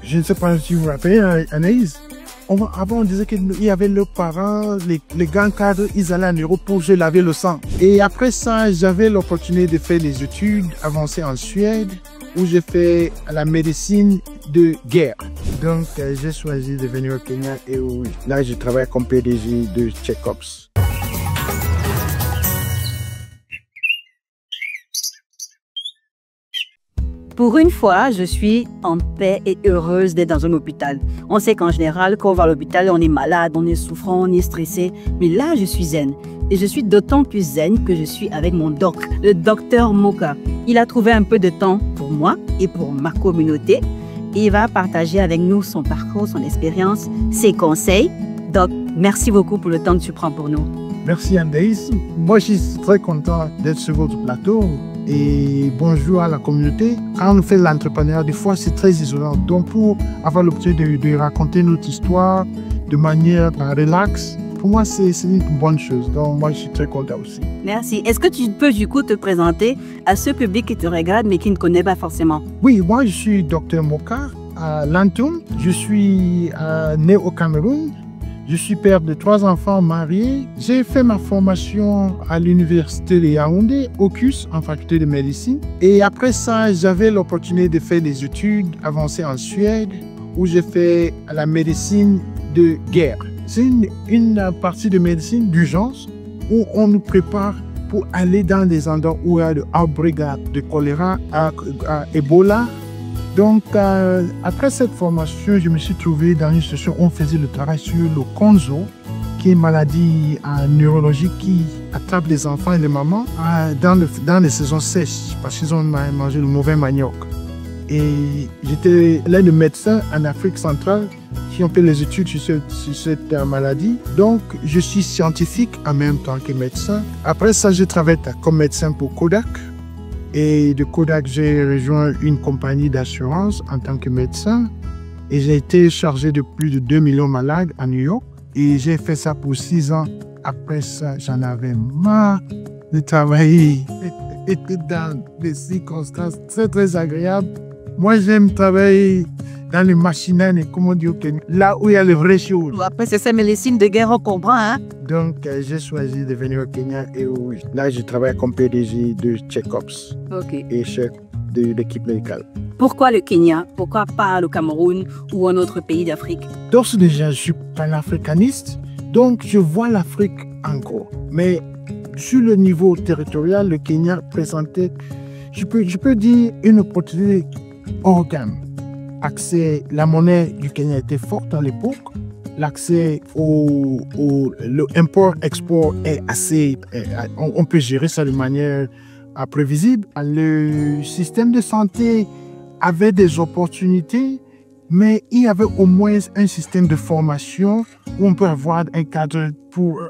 Je ne sais pas si vous vous rappelez, Anaïs. Avant, on disait qu'il y avait leurs parents, les grands cadres, ils allaient en Europe pour se laver le sang. Et après ça, j'avais l'opportunité de faire des études avancées en Suède, où j'ai fait la médecine de guerre. Donc, j'ai choisi de venir au Kenya et là, je travaille comme PDG de Check-Ups. Pour une fois, je suis en paix et heureuse d'être dans un hôpital. On sait qu'en général, quand on va à l'hôpital, on est malade, on est souffrant, on est stressé. Mais là, je suis zen. Et je suis d'autant plus zen que je suis avec mon doc, le docteur Moka. Il a trouvé un peu de temps pour moi et pour ma communauté. Et il va partager avec nous son parcours, son expérience, ses conseils. Doc, merci beaucoup pour le temps que tu prends pour nous. Merci Anaïs. Moi, je suis très content d'être sur votre plateau. Et bonjour à la communauté. Quand on fait l'entrepreneuriat, des fois, c'est très isolant. Donc, pour avoir l'opportunité de raconter notre histoire de manière relaxe, pour moi, c'est une bonne chose. Donc, moi, je suis très content aussi. Merci. Est-ce que tu peux, du coup, te présenter à ce public qui te regarde, mais qui ne connaît pas forcément? Oui, moi, je suis Dr Moka à Lantum. Je suis né au Cameroun. Je suis père de 3 enfants mariés. J'ai fait ma formation à l'université de Yaoundé, au CUS, en faculté de médecine. Et après ça, j'avais l'opportunité de faire des études avancées en Suède, où j'ai fait la médecine de guerre. C'est une partie de médecine d'urgence où on nous prépare pour aller dans des endroits où il y a des outbreaks de choléra, à Ebola. Donc, après cette formation, je me suis trouvé dans une situation où on faisait le travail sur le konzo, qui est une maladie neurologique qui attrape les enfants et les mamans dans les saisons sèches, parce qu'ils ont mangé le mauvais manioc. Et j'étais l'un des médecins en Afrique centrale qui ont fait les études sur cette maladie. Donc, je suis scientifique en même temps que médecin. Après ça, je travaille comme médecin pour Kodak. Et de Kodak, j'ai rejoint une compagnie d'assurance en tant que médecin. Et j'ai été chargé de plus de 2 millions de malades à New York. Et j'ai fait ça pour 6 ans. Après ça, j'en avais marre de travailler dans des circonstances très, très agréables. Moi, j'aime travailler dans les machinales, comme on dit au Kenya, là où il y a les vraies choses. Après, c'est ça, médecine de guerre, on comprend, hein? Donc, j'ai choisi de venir au Kenya et là, je travaille comme PDG de Check-Ups et chef de l'équipe médicale. Pourquoi le Kenya? Pourquoi pas le Cameroun ou un autre pays d'Afrique? Donc, déjà, je suis panafricaniste, donc je vois l'Afrique en gros. Mais sur le niveau territorial, le Kenya présentait, je peux dire, une opportunité hors gamme. La monnaie du Kenya était forte à l'époque. L'accès l'import-export est assez... on peut gérer ça de manière prévisible. Le système de santé avait des opportunités, mais il y avait au moins un système de formation où on peut avoir un cadre pour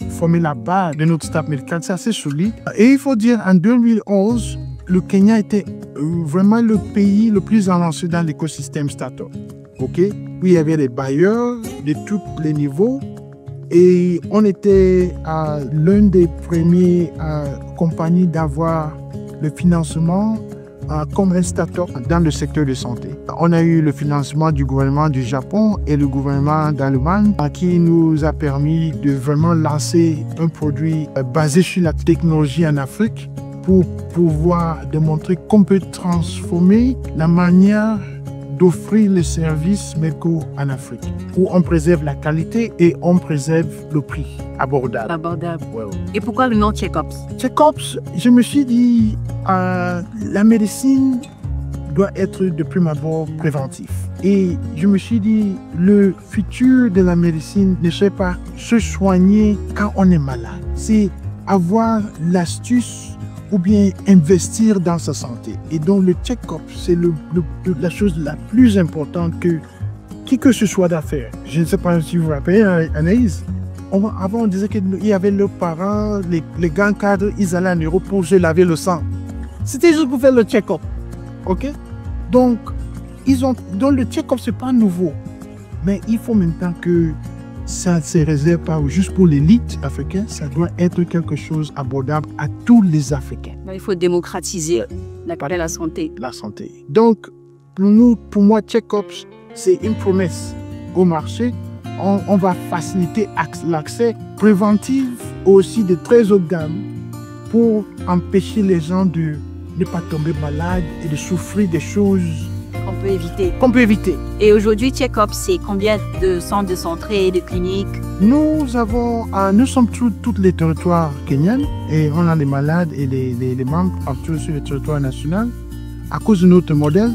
former la base de notre staff médical. C'est assez solide. Et il faut dire, en 2011, le Kenya était vraiment le pays le plus avancé dans l'écosystème start-up. Où il y avait des bailleurs de tous les niveaux et on était l'une des premières compagnies d'avoir le financement comme un start-up dans le secteur de santé. On a eu le financement du gouvernement du Japon et le gouvernement d'Allemagne qui nous a permis de vraiment lancer un produit basé sur la technologie en Afrique pour pouvoir démontrer qu'on peut transformer la manière d'offrir les services médicaux en Afrique, où on préserve la qualité et on préserve le prix abordable. Ouais. Et pourquoi le nom Check-Ups? Check-Ups, je me suis dit, la médecine doit être de prime abord préventif. Et je me suis dit, le futur de la médecine ne serait pas se soigner quand on est malade. C'est avoir l'astuce ou bien investir dans sa santé. Et donc le check-up, c'est la chose la plus importante que qui que ce soit d'affaires. Je ne sais pas si vous vous rappelez, Anaïs. Avant, on disait qu'il y avait leurs parents, les grands cadres, ils allaient en Europe pour se laver le sang. C'était juste pour faire le check-up. Donc, le check-up, ce n'est pas nouveau. Mais il faut maintenant que ça ne se réserve pas juste pour l'élite africaine, ça doit être quelque chose abordable à tous les Africains. Il faut démocratiser la santé. La santé. Donc, pour moi, Check-Ups, c'est une promesse au marché. On va faciliter l'accès préventif aussi de très haut de gamme pour empêcher les gens de ne pas tomber malades et de souffrir des choses qu'on peut éviter. éviter. Et aujourd'hui, Check-up, c'est combien de centres de santé et de cliniques? Nous sommes tous les territoires kenyans et on a des malades et des membres partout sur le territoire national. À cause de notre modèle,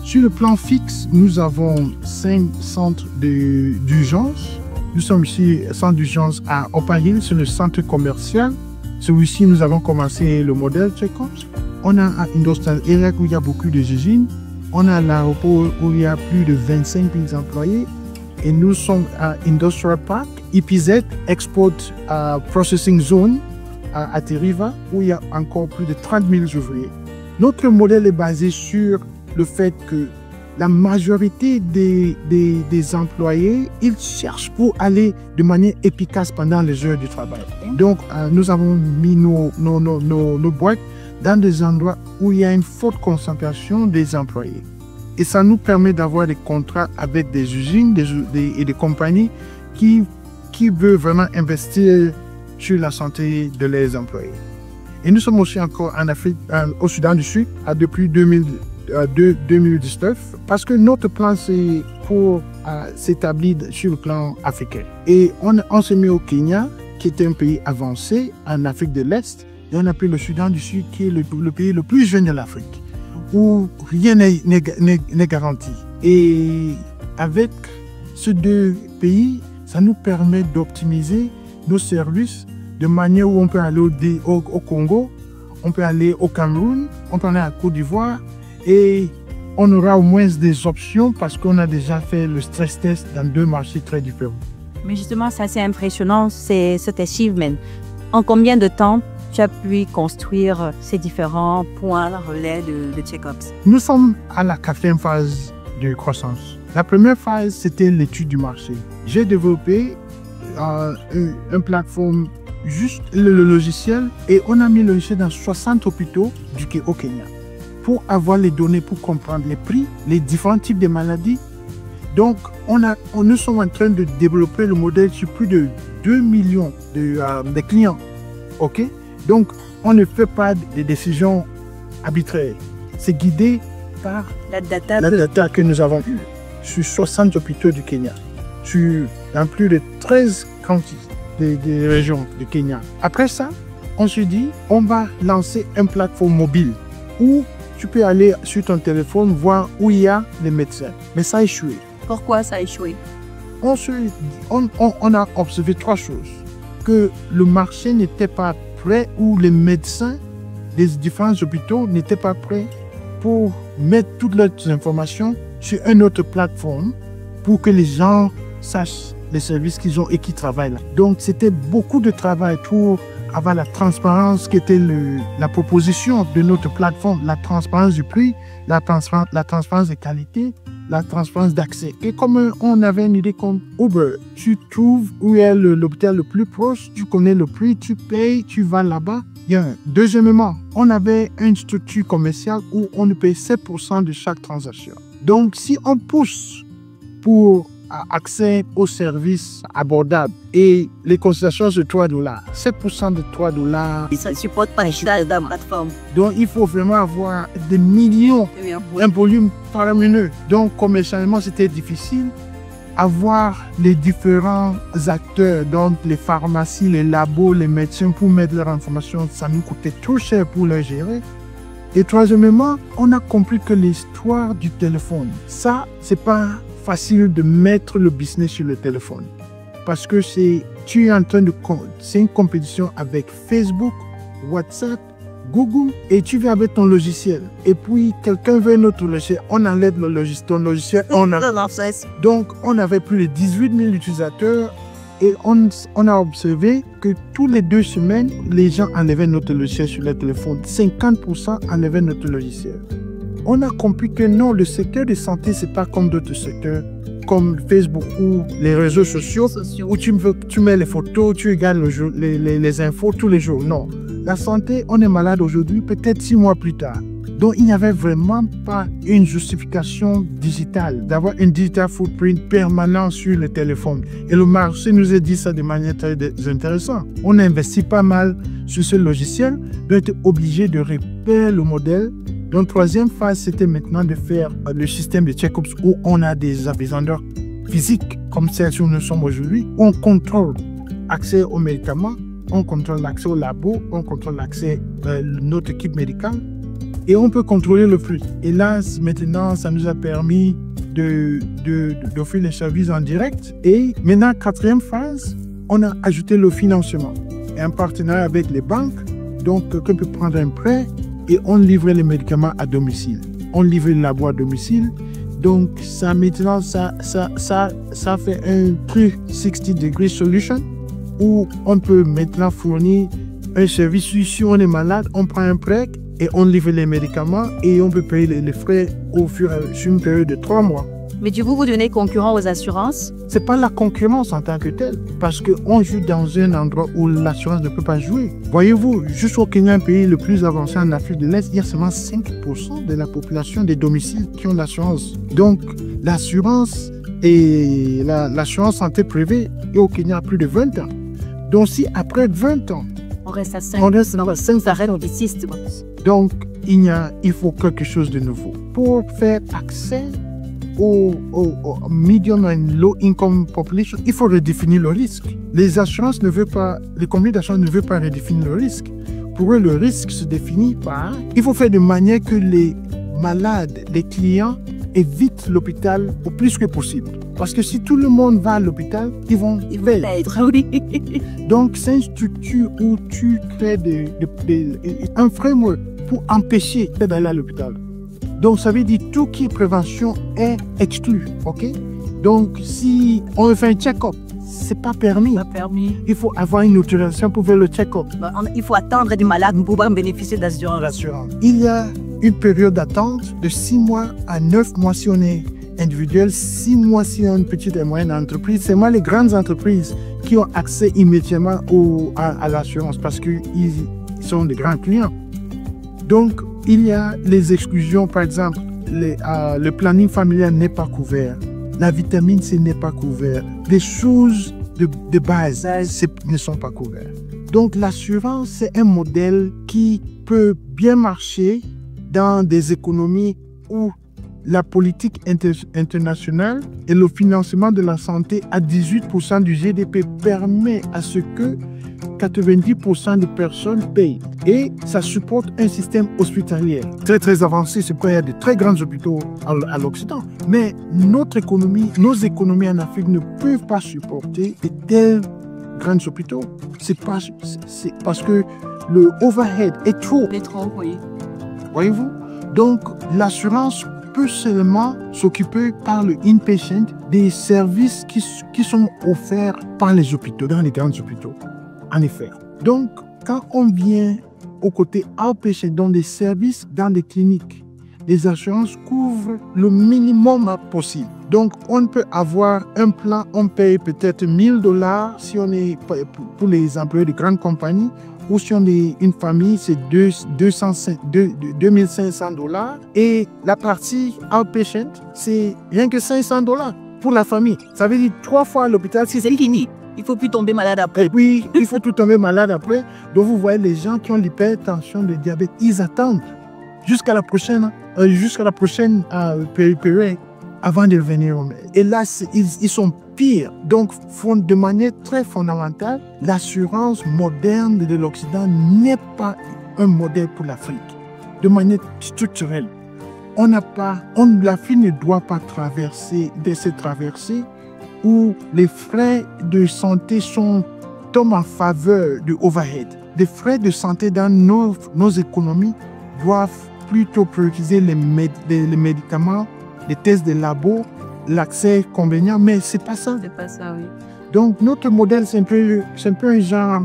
sur le plan fixe, nous avons 5 centres d'urgence. Nous sommes ici, centre d'urgence à Upper Hill, sur le centre commercial. Celui-ci, nous avons commencé le modèle Check-up. On a un industrial area où il y a beaucoup d'usines. On a l'aéroport où il y a plus de 25 000 employés. Et nous sommes à Industrial Park, EPZ, Export Processing Zone, à Teriva, où il y a encore plus de 30 000 ouvriers. Notre modèle est basé sur le fait que la majorité des employés, ils cherchent pour aller de manière efficace pendant les heures du travail. Donc, nous avons mis nos boîtes dans des endroits où il y a une forte concentration des employés. Et ça nous permet d'avoir des contrats avec des usines et des compagnies qui veulent vraiment investir sur la santé de leurs employés. Et nous sommes aussi encore en Afrique, au Soudan du Sud, depuis 2019, parce que notre plan, c'est pour s'établir sur le plan africain. Et on s'est mis au Kenya, qui est un pays avancé en Afrique de l'Est, et on a pris le Soudan du Sud, qui est le pays le plus jeune de l'Afrique, où rien n'est garanti. Et avec ces deux pays, ça nous permet d'optimiser nos services de manière où on peut aller au Congo, on peut aller au Cameroun, on peut aller à Côte d'Ivoire et on aura au moins des options parce qu'on a déjà fait le stress test dans 2 marchés très différents. Mais justement, ça c'est impressionnant, c'est cet achievement. En combien de temps tu as pu construire ces différents points relais de Check-ups? Nous sommes à la 4e phase de croissance. La première phase, c'était l'étude du marché. J'ai développé une plateforme, juste le logiciel, et on a mis le logiciel dans 60 hôpitaux au Kenya pour avoir les données, pour comprendre les prix, les différents types de maladies. Donc, nous sommes en train de développer le modèle sur plus de 2 millions de clients. OK? Donc, on ne fait pas des décisions arbitraires. C'est guidé par la data que nous avons eue sur 60 hôpitaux du Kenya, dans plus de 13 counties des régions du Kenya. Après ça, on se dit, on va lancer une plateforme mobile où tu peux aller sur ton téléphone voir où il y a les médecins. Mais ça a échoué. Pourquoi ça a échoué? On a observé 3 choses. Que le marché n'était pas prêt, ou les médecins des différents hôpitaux n'étaient pas prêts pour mettre toutes leurs informations sur une autre plateforme pour que les gens sachent les services qu'ils ont et qui travaillent là. Donc, c'était beaucoup de travail pour avoir la transparence qui était la proposition de notre plateforme, la transparence du prix, la transparence des qualités, la transparence d'accès. Et comme on avait une idée comme Uber, tu trouves où est l'hôpital le plus proche, tu connais le prix, tu payes, tu vas là-bas. Deuxièmement, on avait une structure commerciale où on paye 7% de chaque transaction. Donc, si on pousse pour accès aux services abordables et les consultations de $3, 7% de $3. Ça ne supporte pas la plateforme. Donc, il faut vraiment avoir des millions, un volume faramineux. Donc, commercialement, c'était difficile. Avoir les différents acteurs, donc les pharmacies, les labos, les médecins pour mettre leur information, ça nous coûtait trop cher pour les gérer. Et troisièmement, on a compris que l'histoire du téléphone, ça, c'est pas facile de mettre le business sur le téléphone. Parce que c'est une compétition avec Facebook, WhatsApp, Google, et tu viens avec ton logiciel. Et puis, quelqu'un veut notre logiciel, on enlève ton logiciel. Donc, on avait plus de 18 000 utilisateurs et on a observé que tous les 2 semaines, les gens enlevaient notre logiciel sur le téléphone. 50% enlevaient notre logiciel. On a compris que non, le secteur de santé, c'est pas comme d'autres secteurs, comme Facebook ou les réseaux sociaux, où tu mets les photos, tu regardes les infos tous les jours. Non. La santé, on est malade aujourd'hui, peut-être 6 mois plus tard. Donc, il n'y avait vraiment pas une justification digitale, d'avoir un digital footprint permanent sur le téléphone. Et le marché nous a dit ça de manière très intéressante. On a investi pas mal sur ce logiciel, donc on était obligé de repérer le modèle. Donc, troisième phase, c'était maintenant de faire le système de check-ups où on a des vendeurs physiques, comme celles où nous sommes aujourd'hui. On contrôle l'accès aux médicaments, on contrôle l'accès au labo, on contrôle l'accès à notre équipe médicale. Et on peut contrôler le flux. Et là, maintenant, ça nous a permis d'offrir les services en direct. Et maintenant, quatrième phase, on a ajouté le financement. Et un partenariat avec les banques. Donc, quelqu'un peut prendre un prêt et on livrait les médicaments à domicile. On livrait le labo à domicile. Donc, ça, maintenant, ça fait un 360-degree solution où on peut maintenant fournir un service. Si on est malade, on prend un prêt et on livre les médicaments et on peut payer les frais sur une période de 3 mois. Mais du coup, vous donnez concurrent aux assurances? Ce n'est pas la concurrence en tant que telle, parce qu'on joue dans un endroit où l'assurance ne peut pas jouer. Voyez-vous, juste au Kenya, un pays le plus avancé en Afrique de l'Est, il y a seulement 5% de la population des domiciles qui ont l'assurance. Donc, l'assurance et l'assurance santé privée est au Kenya plus de 20 ans. Donc, si après 20 ans, on reste à 5 arrêts anglicistes. Donc, il faut quelque chose de nouveau. Pour faire accès au medium and low income population, il faut redéfinir le risque. Les assurances ne veulent pas, les compagnies d'assurance ne veulent pas redéfinir le risque. Pour eux, le risque se définit par, il faut faire de manière que les malades, les clients, évitent l'hôpital au plus que possible. Parce que si tout le monde va à l'hôpital, ils vont être. Oui. Donc, c'est une structure où tu crées un framework pour empêcher d'aller à l'hôpital. Donc, ça veut dire tout qui est prévention est exclu. OK? Donc, si on fait un check-up, c'est pas permis. Pas permis. Il faut avoir une autorisation pour faire le check-up. Il faut attendre du malade pour pouvoir bénéficier d'assurance. Il y a une période d'attente de 6 mois à 9 mois si on est individuel, 6 mois si on est une petite et moyenne entreprise. C'est moi les grandes entreprises qui ont accès immédiatement à l'assurance parce qu'ils sont des grands clients. Donc, il y a les exclusions, par exemple, le planning familial n'est pas couvert, la vitamine C n'est pas couverte, des choses de base ne sont pas couvertes. Donc, l'assurance, c'est un modèle qui peut bien marcher dans des économies où la politique internationale et le financement de la santé à 18% du GDP permet à ce que 90% des personnes payent. Et ça supporte un système hospitalier très très avancé. C'est pourquoi il y a de très grands hôpitaux à l'Occident. Mais nos économies en Afrique ne peuvent pas supporter de tels grands hôpitaux. C'est parce que le overhead est trop. Oui. Voyez-vous? Donc, l'assurance peut seulement s'occuper par le inpatient des services qui sont offerts par les hôpitaux, dans les grands hôpitaux. En effet. Donc, quand on vient au côté outpatient, dans des services, dans des cliniques, les assurances couvrent le minimum possible. Donc, on peut avoir un plan, on paye peut-être $1000 si on est pour les employés de grandes compagnies, ou si on est une famille, c'est $2500. Et la partie outpatient, c'est rien que $500 pour la famille. Ça veut dire 3 fois à l'hôpital. Si c'est fini, il ne faut plus tomber malade après. Oui, il faut tout tomber malade après. Donc, vous voyez les gens qui ont l'hypertension, le diabète, ils attendent jusqu'à la prochaine période avant de venir. Et là, ils sont pires. Donc, de manière très fondamentale, l'assurance moderne de l'Occident n'est pas un modèle pour l'Afrique. De manière structurelle, l'Afrique ne doit pas traverser où les frais de santé tombent en faveur du overhead. Les frais de santé dans nos économies doivent plutôt prioriser les médicaments, les tests de labo, l'accès convenient, mais c'est pas ça. C'est pas ça, oui. Donc, notre modèle, c'est un peu un genre,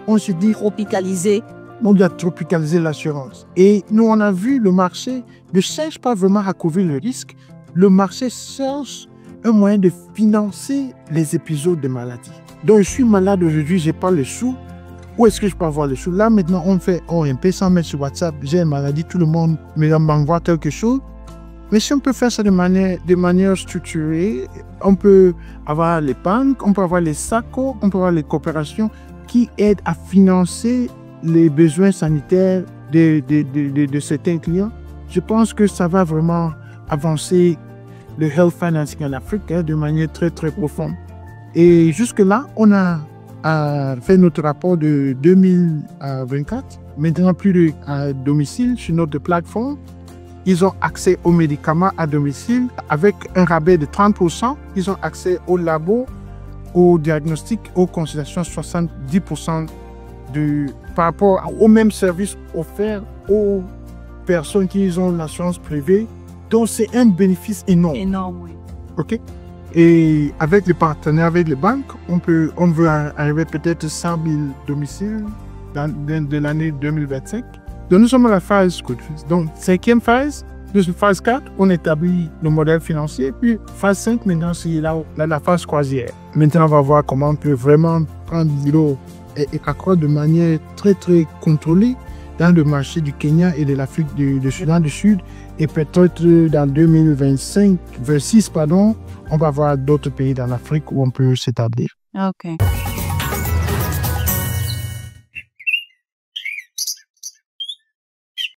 on se dit... Tropicalisé. On doit tropicaliser l'assurance. Et nous, on a vu le marché ne cherche pas vraiment à couvrir le risque. Le marché cherche un moyen de financer les épisodes de maladie. Donc, je suis malade aujourd'hui, je n'ai pas le sou. Où est-ce que je peux avoir les choses? Là, maintenant, on fait un peu sans mettre sur WhatsApp. J'ai une maladie, tout le monde m'envoie quelque chose. Mais si on peut faire ça de manière structurée, on peut avoir les banques, on peut avoir les SACO, on peut avoir les coopérations qui aident à financer les besoins sanitaires de certains clients. Je pense que ça va vraiment avancer le health financing en Afrique de manière très, très profonde. Et jusque-là, on a fait notre rapport de 2024. Maintenant, plus de domicile sur notre plateforme. Ils ont accès aux médicaments à domicile avec un rabais de 30%. Ils ont accès au labo, au diagnostic, aux consultations, 70% par rapport aux mêmes services offerts aux personnes qui ont l'assurance privée. Donc, c'est un bénéfice énorme. Énorme, oui. OK? Et avec les partenaires, avec les banques, on veut arriver peut-être 100 000 domiciles de l'année 2025. Donc, nous sommes à la phase Good. Donc, 5e phase, phase 4, on établit le modèle financier. Puis, phase 5, maintenant, c'est la phase croisière. Maintenant, on va voir comment on peut vraiment prendre l'eau et accroître de manière très, très contrôlée dans le marché du Kenya et de l'Afrique du Soudan du Sud. Et peut-être dans 2026, on va voir d'autres pays dans l'Afrique où on peut s'établir. OK.